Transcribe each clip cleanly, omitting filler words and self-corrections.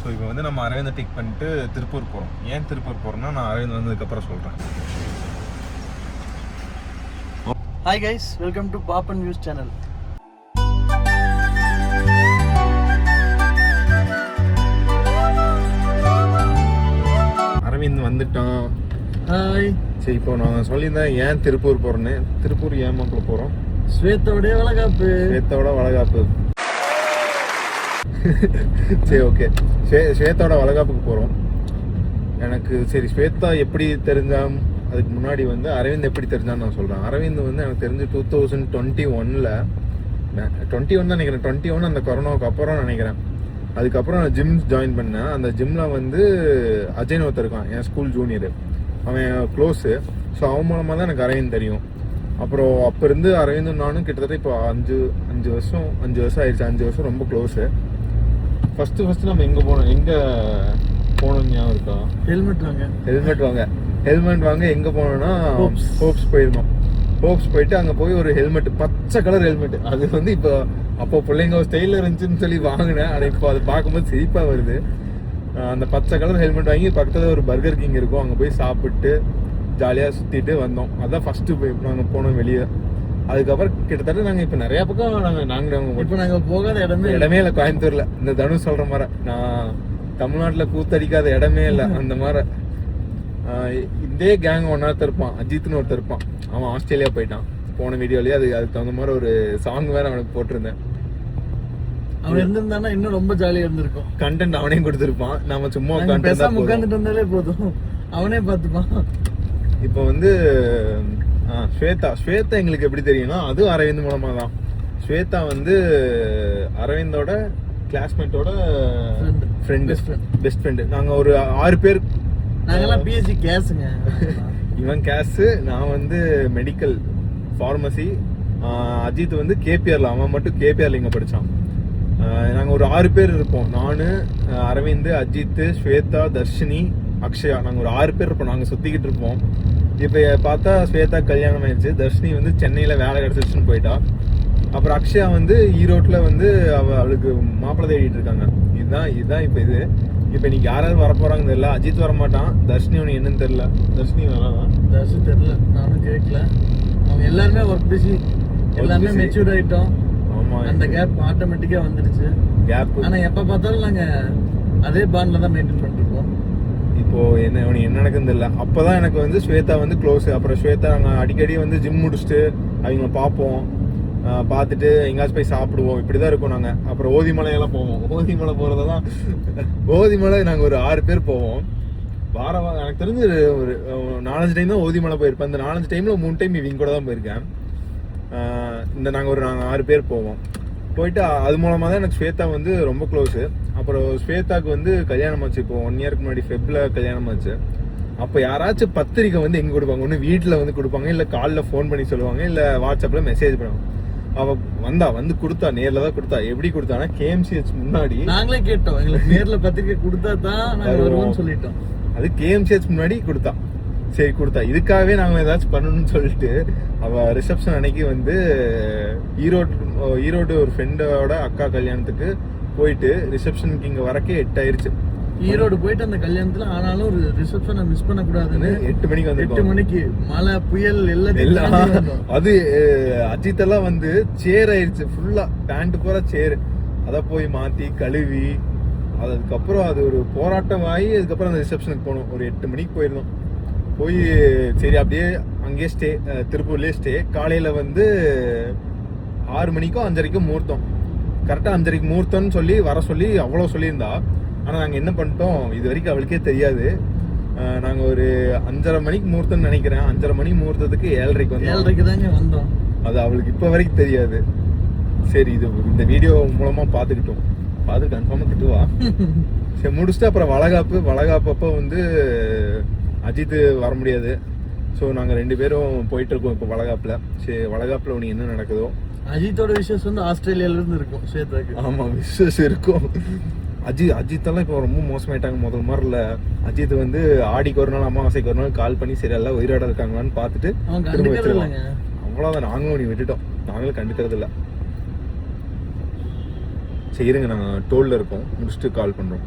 So இப்போ வந்து நம்ம அரவிந்தை டிக் பண்ணிட்டு திருப்பூர் போகிறோம். ஏன் திருப்பூர் போகிறோம்னா நான் அரவிந்த் வந்ததுக்கப்புறம் சொல்கிறேன். Hi guys, welcome to Pappan news channel. Aravind வந்துட்டான். ஹாய். சரி, இப்போ நான் சொல்லியிருந்தேன் ஏன் திருப்பூர் போகிறேன்னு. திருப்பூர் ஏன் மக்கள் போகிறோம்? ஸ்வேதாவுடைய வளகாப்பு. ஸ்வேதாவோட வளகாப்பு. சரி, ஓகே. ஸ்வேதாவோட வளகாப்புக்கு போகிறோம். எனக்கு சரி ஸ்வேதா எப்படி தெரிஞ்சான், அதுக்கு முன்னாடி வந்து அரவிந்த் எப்படி தெரிஞ்சான்னு நான் சொல்கிறேன். அரவிந்த் வந்து எனக்கு தெரிஞ்சு 2021 தான் நினைக்கிறேன். 21 அந்த கொரோனாவுக்கு அப்புறம் நினைக்கிறேன். அதுக்கப்புறம் நான் ஜிம் ஜாயின் பண்ணேன். அந்த ஜிம்மில் வந்து அஜய்னு ஒருத்தர் இருக்கான், என் ஸ்கூல் ஜூனியரு. அவன் க்ளோஸு. ஸோ அவன் மூலமாக தான் எனக்கு அரவிந்த் தெரியும். அப்புறம் அப்போ இருந்து அரவிந்தும் நானும் கிட்டத்தட்ட இப்போ அஞ்சு வருஷம் ஆயிடுச்சு. 5 வருஷம் ரொம்ப க்ளோஸு. ஃபஸ்ட்டு நம்ம எங்கே போனோம் ஞாபகம் இருக்கா? ஹெல்மெட் வாங்க எங்கே போனோம்னா ஹோப்ஸ் போயிருந்தோம். ஹோப்ஸ் போயிட்டு அங்கே போய் ஒரு ஹெல்மெட், பச்சை கலர் ஹெல்மெட். அது வந்து இப்போ அப்போ பிள்ளைங்க ஸ்டைலில் இருந்துச்சுன்னு சொல்லி வாங்கினேன். ஆனால் இப்போ அதை பார்க்கும்போது சிரிப்பாக வருது. அந்த பச்சை கலர் ஹெல்மெட் வாங்கி பக்கத்தில் ஒரு பர்கர் கிங் இருக்கும், அங்கே போய் சாப்பிட்டு ஜாலியாக சுற்றிட்டு வந்தோம். அதுதான் ஃபஸ்ட்டு போய் நாங்கள் போனோம் வெளியே. அதுக்கப்புறம் கிட்டத்தட்ட நாங்கள் இப்போ நிறையா பக்கம் நாங்கள் போகாத இடமே இல்லை கோயம்புத்தூரில். இந்த தனுஷ் சொல்கிற மாதிரி நான் தமிழ்நாட்டில் கூத்தடிக்காத இடமே இல்லை. அந்த மாதிரி இதே கேங் ஒன்னாத்த இருப்பான், அஜித்னு ஒருத்தர் இருப்பான். அவன் ஆஸ்திரேலியா போயிட்டான் போன வீடியோலயே. அதுக்கு தகுந்த மாதிரி ஒரு சாங் வேற அவனுக்கு போட்டிருந்தேன். அவன் இருந்திருந்தானா இன்னும் ரொம்ப ஜாலியா இருந்திருக்கும். கண்டென்ட் அவனையும் கொடுத்துருப்பான். நாம சும்மா உட்காந்துட்டு இருந்தாலே போதும், அவனே பார்த்துப்பான். இப்போ வந்து ஸ்வேதா எங்களுக்கு எப்படி தெரியும்னா அது அரவிந்த் மூலமா தான். ஸ்வேதா வந்து அரவிந்தோட கிளாஸ்மேட்டோட பெஸ்ட் ஃப்ரெண்டு. நாங்க ஒரு 6 பேர். நாங்கெல்லாம் பிஎஸ்சி கேஸுங்க. இவன் கேஸு, நான் வந்து மெடிக்கல் ஃபார்மசி. அஜித் வந்து கேபிஆர்ல, அவன் மட்டும் கேபிஆர்ல இங்கே படித்தான். நாங்கள் ஒரு 6 பேர் இருப்போம். நான், அரவிந்த், அஜித், ஸ்வேதா, தர்ஷினி, அக்ஷயா. நாங்கள் ஒரு 6 பேர் இருப்போம். நாங்கள் சுற்றிக்கிட்டு இருப்போம். இப்போ பார்த்தா ஸ்வேதா கல்யாணம் ஆயிடுச்சு. தர்ஷினி வந்து சென்னையில் வேலை கிடச்சிருச்சுன்னு போயிட்டா. அப்புறம் அக்ஷயா வந்து ஈரோட்டில் வந்து அவளுக்கு மாப்பிள்ளை தேடிட்டு இருக்காங்க. இதுதான் இப்போ இது. இப்போ இன்னைக்கு யாராவது வரப்போறாங்க தெரியல. அஜித் வரமாட்டான். தர்ஷினி அவனுக்கு என்னன்னு தெரியல. தர்ஷினி வராதான். தர்ஷினி தெரியல, நானும் கேட்கல. அவங்க எல்லாருமே ஒர்க் பிஸி, எல்லாமே மெச்சூர்ட் ஆயிட்டோம். ஆமா, அந்த கேப் ஆட்டோமேட்டிக்கா வந்துடுச்சு. ஆனா எப்ப பார்த்தாலும் நாங்க அதே பாண்ட்ல தான் மெயின்டைன் பண்ணிட்டு இருக்கோம். இப்போ என்ன நடக்குன்னு தெரியல. அப்பதான் எனக்கு வந்து ஸ்வேதா வந்து க்ளோஸ். அப்புறம் ஸ்வேதா நாங்கள் அடிக்கடி வந்து ஜிம் முடிச்சுட்டு அவங்கள பார்ப்போம். பார்த்துட்டு எங்கேயாச்சும் போய் சாப்பிடுவோம். இப்படிதான் இருக்கும் நாங்கள். அப்புறம் ஓதிமலையெல்லாம் போவோம். ஓதிமலை போகிறதெல்லாம் ஓதிமலை நாங்கள் ஒரு 6 பேர் போவோம். வாரம் எனக்கு தெரிஞ்சு ஒரு 4-5 டைம் தான் ஓதிமலை போயிருப்பேன். அந்த 4-5 டைம்ல 3 டைம் இவங்க கூட தான் போயிருக்கேன். நாங்கள் 6 பேர் போவோம். போயிட்டு அது மூலமாக தான் எனக்கு ஸ்வேதா வந்து ரொம்ப க்ளோஸு. அப்புறம் ஸ்வேதாவுக்கு வந்து கல்யாணம் ஆச்சு. இப்போ 1 இயருக்கு முன்னாடி ஃபெப்ல கல்யாணம் ஆச்சு. அப்போ யாராச்சும் பத்திரிக்கை வந்து எங்கே கொடுப்பாங்க? ஒன்று வீட்டில் வந்து கொடுப்பாங்க, இல்லை காலில் ஃபோன் பண்ணி சொல்லுவாங்க, இல்லை வாட்ஸ்அப்பில் மெசேஜ் பண்ணுவாங்க. அவ வந்து கொடுத்தா, நேர்ல தான் கொடுத்தா. எப்படி கொடுத்தானா கேஎம்சிஹெச் முன்னாடி. நாங்களே கேட்டோம், எங்களுக்கு நேர்ல பத்திரிக்கை கொடுத்தா தான் நாங்க வருவோம்னு சொல்லிட்டோம். அது கேஎம்சிஹெச் முன்னாடி கொடுத்தா. சரி கொடுத்தா, இதுக்காகவே நாங்க ஏதாச்சும் பண்ணணும்னு சொல்லிட்டு அவ ரிசப்ஷன் அன்னைக்கு வந்து ஈரோடு ஒரு ஃப்ரெண்டோட அக்கா கல்யாணத்துக்கு போயிட்டு ரிசப்ஷனுக்கு இங்க வரக்கே 8 ஆயிருச்சு. ஈரோடு போயிட்டு அந்த கல்யாணத்துல ஆனாலும் ஒரு ரிசப்ஷனை மிஸ் பண்ண கூடாதுன்னு 8 மணிக்கு வந்து 8 மணிக்கு மழை புயல் எல்லாம். அது அஜித் எல்லாம் வந்து சேர் ஆயிருச்சு ஃபுல்லா, பேண்ட் பூரா சேரு. அதை போய் மாத்தி கழுவி அதுக்கப்புறம் அது ஒரு போராட்டம் ஆகி அதுக்கப்புறம் அந்த ரிசப்ஷனுக்கு போனோம். ஒரு 8 மணிக்கு போயிருந்தோம். போய் சரி அப்படியே அங்கேயே ஸ்டே, திருப்பூர்லேயே ஸ்டே. காலையில வந்து 6 மணிக்கோ 5:30க்கோ முகூர்த்தம். கரெக்டாக 5:30க்கு முகூர்த்தம்னு சொல்லி வர சொல்லி அவ்வளோ சொல்லியிருந்தா. ஆனால் நாங்கள் என்ன பண்ணிட்டோம், இது வரைக்கும் அவளுக்கே தெரியாது. நாங்கள் ஒரு 5:30 மணிக்கு முகூர்த்தம்னு நினைக்கிறேன். 5:30 மணி முகூர்த்தத்துக்கு 7:30 தாங்க வந்தோம். அது அவளுக்கு இப்போ வரைக்கும் தெரியாது. சரி, இந்த வீடியோ மூலமாக பார்த்து கன்ஃபார்மாக திட்டுவா. சரி முடிச்சுட்டு அப்புறம் வளகாப்பப்போ வந்து அஜித் வர முடியாது. ஸோ நாங்கள் 2 பேரும் போயிட்டு இருக்கோம் இப்போ வளகாப்பில். சரி, வளகாப்பில் உனக்கு என்ன நடக்குதோ. அஜித்தோட விஷஸ் வந்து ஆஸ்திரேலியால இருந்து இருக்கும் ஸ்வேதாக்கு. ஆமாம், விஷஸ் இருக்கும். அஜித்தெல்லாம் இப்போ ரொம்ப மோசமாயிட்டாங்க. முதல் மாதிரி இல்லை. அஜித் வந்து ஆடிக்கு ஒரு நாள் அமாவாசைக்கு ஒரு நாள் கால் பண்ணி சரி எல்லாம் உயிரோட இருக்காங்களான்னு பார்த்துட்டு திரும்ப வச்சிருவாங்க. அவ்வளோதான். நாங்களும் நீ விட்டுட்டோம், நாங்களும் கண்டுக்கிறது இல்லை. சரி இருங்க, நாங்கள் டோலில் இருக்கோம், முடிச்சுட்டு கால் பண்ணுறோம்,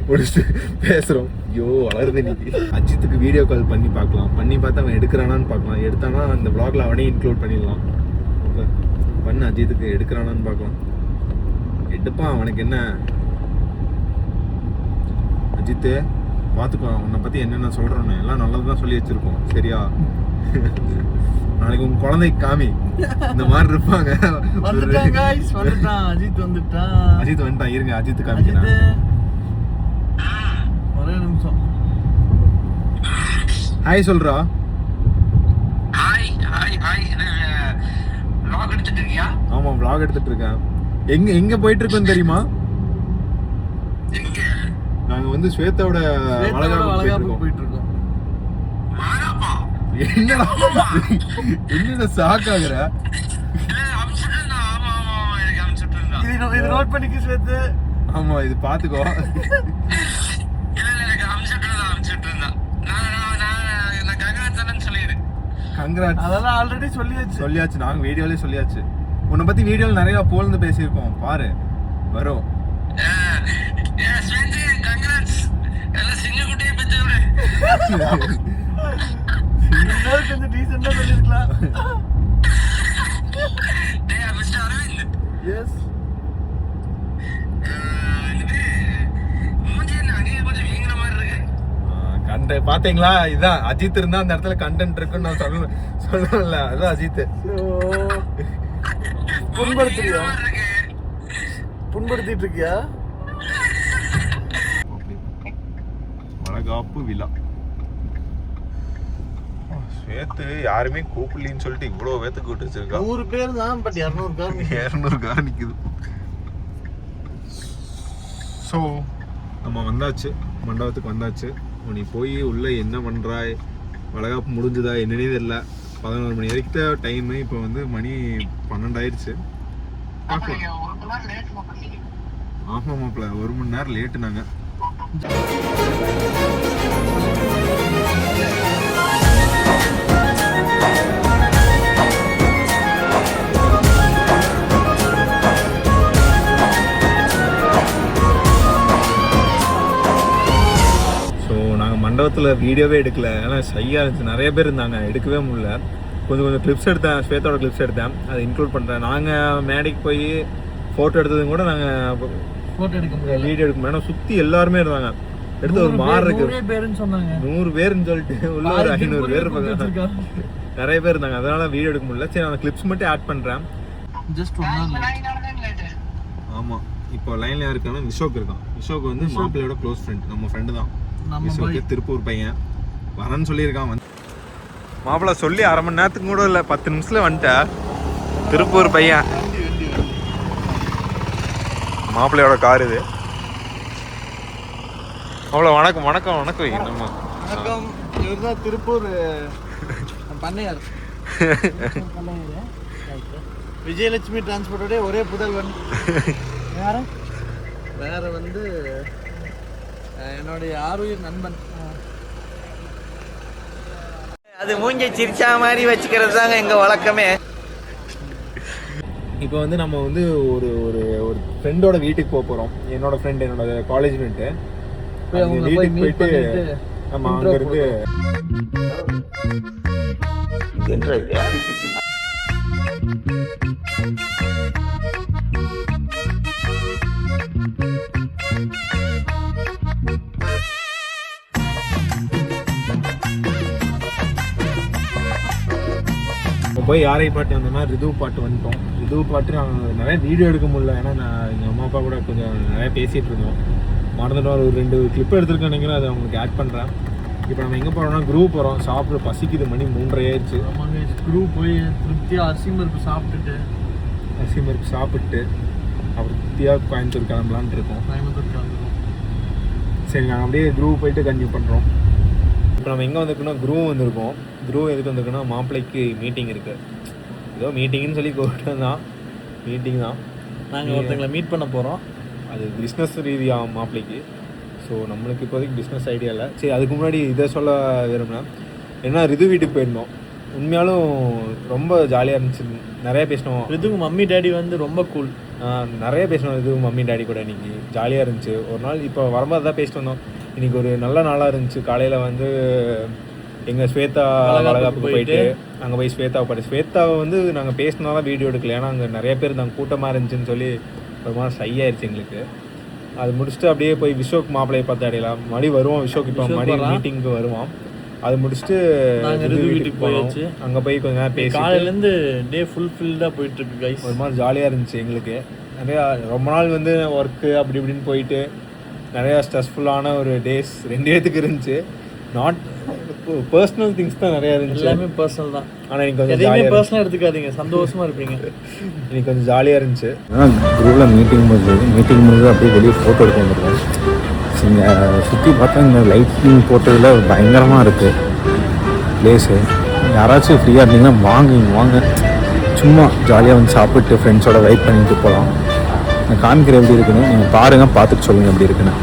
முடிச்சுட்டு பேசுகிறோம். ஐயோ வளருது இன்னைக்கு. அஜித்துக்கு வீடியோ கால் பண்ணி பார்க்கலாம், பண்ணி பார்த்து அவன் எடுக்கிறானான்னு பார்க்கலாம். எடுத்தானா அந்த vlogல அவனே இன்க்ளூட் பண்ணிடலாம். பண்ணு, அஜித்துக்கு எடுக்கிறானான்னு பார்க்கலாம். எடுப்பான், அவனுக்கு என்ன. அஜித்து பார்த்துக்கோ, உன்னை பற்றி என்னென்ன சொல்கிறோன்னு எல்லாம் நல்லது தான் சொல்லி வச்சுருக்கோம், சரியா? நாளைக்கு உங்க குழந்தைக்கு காமி, இந்த மாதிரி இருப்பாங்க. அஜித் வந்துட்டான். இருங்க, அஜித் காமிக்கிறேன். ஒரே நிமிஷம். ஹாய் சொல்றா. ஆமா, vlog எடுத்துட்டு இருக்கேன். எங்க போயிட்டு இருக்கோம் தெரியுமா? நாங்க வந்து ஸ்வேதாவோட வளகாப்பு போயிட்டு இருக்கோம். என்னடா சாக்காகுற? இது நோட் பண்ணிக்க ஸ்வேத். ஆமா, இது பாத்துக்கோ. கங்க்ராட்ஸ். அதெல்லாம் ஆல்ரெடி சொல்லியாச்சு. நாங்க வீடியோலயே சொல்லியாச்சு. உன்னை பத்தி வீடியோல நிறைய போலந்து பேசியிருக்கோம், பாரு வரும். கொஞ்சம் டீசெண்டா சொல்லிருக்கலாம். எஸ் பாத்தீங்களா, இதான் அஜித் இருந்தா அந்த இடத்துல கண்டென்ட் இருக்குன்னு நான் சொல்லல. அதான் அஜித். புண்படுத்திட்டு இருக்கியா? வளகாப்பு விழா. ஸ்வேத்து யாருமே கூப்பிடலின்னு சொல்லிட்டு இவ்வளவு பேத்து கூப்பிட்டு வச்சிருக்கா. 100 பேர் தான், பட் 200 கார் நிக்குது. ஸோ நம்ம வந்தாச்சு, மண்டபத்துக்கு வந்தாச்சு. நீ போய் உள்ள என்ன பண்றாய், வளகாப்பு முடிஞ்சுதா என்னன்னே தெரியல. 11 மணி வரைக்கும் டைமு. இப்போ வந்து மணி 12 ஆயிடுச்சு. ஆமா மாப்பிள்ள, 1 மணி நேரம் லேட்டு நாங்க. மண்டபத்தில் வீடியோவே எடுக்கல, ஏன்னா ஷையாக இருந்துச்சு. நிறைய பேர் இருந்தாங்க, எடுக்கவே முடியல. கொஞ்சம் கிளிப்ஸ் எடுத்தேன், ஸ்வேதாவோட கிளிப்ஸ் எடுத்தேன், அதை இன்க்ளூட் பண்ணுறேன். நாங்கள் மேடைக்கு போய் ஃபோட்டோ எடுத்ததும் கூட நாங்கள் ஃபோட்டோ எடுக்க முடியல, வீடியோ எடுக்க முடியாது. சுற்றி எல்லாருமே இருந்தாங்க. எடுத்து ஒரு மாறு இருக்கு. 100 பேருன்னு சொல்லிட்டு உள்ள ஒரு 500 பேர் இருப்பாங்க. நிறைய பேர் இருந்தாங்க, அதனால வீடியோ எடுக்க முடியல. சரி, நான் கிளிப்ஸ் மட்டும் ஆட் பண்ணுறேன். ஆமாம், இப்போ லைனில் யாருக்கான விஷோக் இருக்கான். விஷோக் வந்து மாப்பிள்ளையோட க்ளோஸ் ஃப்ரெண்ட், நம்ம ஃப்ரெண்டு தான். திருப்பூர் பையன் வரேன்னு சொல்லியிருக்கான். வந்து மாப்பிள்ள சொல்லி அரை மணி நேரத்துக்கு கூட இல்லை, 10 நிமிஷத்துல வந்துட்ட. திருப்பூர் பையன், மாப்பிள்ளையோட கார் இது. அவ்வளோ வணக்கம் வணக்கம் வணக்கம். நம்ம வணக்கம். இவர் தான் திருப்பூர் பண்ணையார். விஜயலட்சுமி டிரான்ஸ்போர்ட்டோட ஒரே புதல்வன். வேற வந்து என்னுடைய ஆறுயிர் நண்பன். அது மூஞ்ச சிரிச்சா மாதிரி வச்சுக்கிறது தாங்க எங்க வழக்கமே. இப்போ வந்து நம்ம வந்து ஒரு ஒரு ஒரு ஃப்ரெண்டோட வீட்டுக்கு போக போகிறோம். என்னோட ஃப்ரெண்ட், என்னோட காலேஜ் ஃப்ரெண்டு. வீட்டுக்கு போயிட்டு நம்ம அங்கே இருந்து போய் யாரை பாட்டு அந்த மாதிரி ரிது பாட்டு வந்துட்டோம். ரிது பாட்டு நாங்கள் நிறைய வீடியோ எடுக்க முடியல, ஏன்னா நான் எங்கள் அம்மா அப்பா கூட கொஞ்சம் நிறைய பேசிகிட்டு இருந்தோம். மறந்துட்டோம். ஒரு 2 கிளிப் எடுத்துருக்கேன், நீங்களும் அதை உங்களுக்கு ஆட் பண்ணுறேன். இப்போ நம்ம எங்கே போகிறோம்னா குரூப் போகிறோம். சாப்பிட பசிக்குது, மணி 3:30 ஆயிடுச்சு. குரூப் போய் திருப்தியாக அரிசி பருப்பு சாப்பிட்டு அப்புறம் திருப்தியாக கோயம்புத்தூர் கிளம்பலான் இருக்கோம். சரி, நாங்கள் அப்படியே குரூப் போயிட்டு கன்டினியூ பண்ணுறோம். இப்போ நம்ம எங்கே வந்திருக்கோம்னா குரூப் வந்திருக்கோம். குரூப் எதுக்கு வந்திருக்குன்னா மாப்பிள்ளைக்கு மீட்டிங் இருக்குது. ஏதோ மீட்டிங்னு சொல்லி கூப்பிட்டு தான், மீட்டிங் தான். நாங்கள் ஒருத்தங்களை மீட் பண்ண போகிறோம். அது பிஸ்னஸ் ரீதியாக மாப்பிள்ளைக்கு. ஸோ நம்மளுக்கு இப்போதைக்கு பிஸ்னஸ் ஐடியா இல்லை. சரி, அதுக்கு முன்னாடி இதை சொல்ல விரும்பினேன். ஏன்னா ரிது வீட்டுக்கு போயிருந்தோம். உண்மையாலும் ரொம்ப ஜாலியாக இருந்துச்சு, நிறைய பேசினோம். ரிதுக்கு மம்மி டேடி வந்து ரொம்ப கூல். நிறைய பேசணும் இது மம்மி டாடி கூட இன்னைக்கு ஜாலியாக இருந்துச்சு ஒரு நாள். இப்போ வரும்போது தான் பேசிட்டு வந்தோம். இன்னைக்கு ஒரு நல்ல நாளாக இருந்துச்சு. காலையில் வந்து எங்கள் ஸ்வேதா வளகாப்புக்கு போயிட்டு அங்கே போய் ஸ்வேதாவை வந்து நாங்கள் பேசினாலும் வீடியோ எடுக்கல. ஏன்னா அங்கே நிறைய பேர் நாங்கள் கூட்டமாக இருந்துச்சுன்னு சொல்லி ஒரு மாதிரி சையாயிருச்சு எங்களுக்கு. அது முடிச்சுட்டு அப்படியே போய் விஷோக் மாப்பிள்ளையை பார்த்து அடையலாம். மறுபடியும் வருவோம் விஷோக். இப்போ மறுபடியும் மீட்டிங்க்கு வருவோம். அது முடிச்சுட்டு வீட்டுக்கு போயாச்சு. அங்கே போய் கொஞ்ச நேரம் பேசி காலையிலேருந்து டே ஃபுல்ஃபில்டாக போயிட்டு இருக்கு கைஸ். ஒரு மாதிரி ஜாலியாக இருந்துச்சு எங்களுக்கு. நிறையா ரொம்ப நாள் வந்து ஒர்க்கு அப்படி இப்படின்னு போயிட்டு நிறையா ஸ்ட்ரெஸ்ஃபுல்லான ஒரு டேஸ் 2 பேத்துக்கு இருந்துச்சு. நாட் பர்சனல் திங்ஸ் தான் நிறையா இருந்துச்சு. எல்லாமே பர்சனல் தான். ஆனால் இன்னைக்கு கொஞ்சம் எதையுமே பர்சனலாக எடுத்துக்காதீங்க, சந்தோஷமாக இருப்பீங்க. இன்னைக்கு கொஞ்சம் ஜாலியாக இருந்துச்சு. குரூப்பில் மீட்டிங் முடிஞ்சு அப்படியே வெளியே ஃபோட்டோ எடுக்க வந்துருக்கோம். இங்கே சுற்றி பார்த்தா இந்த லைட்டிங் போட்டதில் பயங்கரமாக இருக்குது பிளேஸு. யாராச்சும் ஃப்ரீயாக இருந்தீங்கன்னா வாங்க சும்மா ஜாலியாக வந்து சாப்பிட்டு ஃப்ரெண்ட்ஸோட வெயிட் பண்ணிட்டு போகலாம். நான் காமிக்கிற எப்படி இருக்குன்னு நீங்கள் பாருங்கள், பார்த்துட்டு சொல்லுங்கள் எப்படி இருக்குன்னு.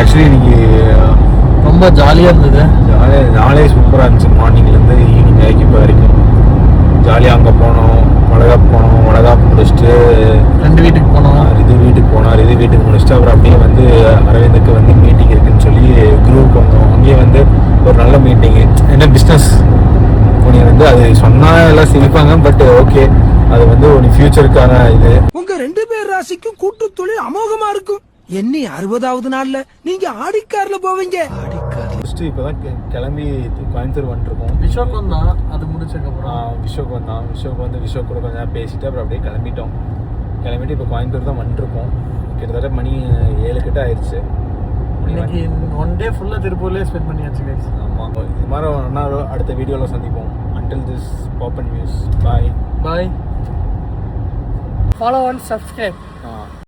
ஆக்சுவலி இன்னைக்கு ரொம்ப ஜாலியாக இருந்தது. நாளே சூப்பராக இருந்துச்சு. மார்னிங்லேருந்து ஈவினிங் வரைக்கும் இப்போ வரைக்கும் ஜாலியாக அங்கே போனோம். வளகாப்பு முடிச்சுட்டு 2 வீட்டுக்கு போனோம். ரிது வீட்டுக்கு முடிச்சுட்டு அப்புறம் அப்படியே வந்து அரவிந்துக்கு வந்து மீட்டிங் இருக்குன்னு சொல்லி குரூப் வந்தோம். அங்கேயே வந்து ஒரு நல்ல மீட்டிங்கு. என்ன பிஸ்னஸ் உனி வந்து அது சொன்னால் எல்லாம் சிரிப்பாங்க. பட் ஓகே, அது வந்து ஒரு ஃபியூச்சருக்கான இது. உங்க 2 பேர் ராசிக்கும் கூட்டு தொழில் அமோகமா இருக்கும். என்ன 60வது நாள்ல நீங்க ஆடிக்கார்ல போவீங்க. ஃபஸ்ட்டு இப்போ தான் கிளம்பி கோயம்புத்தூர் வந்துருக்கோம். விஷோக் வந்தான், அது முடிச்சதுக்கப்புறம் விஷோக் வந்து விஷோக் கூட கொஞ்சம் நேரம் பேசிட்டு அப்புறம் அப்படியே கிளம்பிட்டு இப்போ கோயம்புத்தூர் தான் வந்துருக்கோம். கிட்டத்தட்ட மணி 7 கிட்ட ஆயிடுச்சு. இன்னைக்கு 1 டே ஃபுல்லாக திருப்பூர்லேயே ஸ்பெண்ட் பண்ணியாச்சு கைஸ். ஆமாம், இது மாதிரி ஒரு நாள் அடுத்த வீடியோவில் சந்திப்போம். Until this Poppen News. Bye. Bye. Follow and subscribe.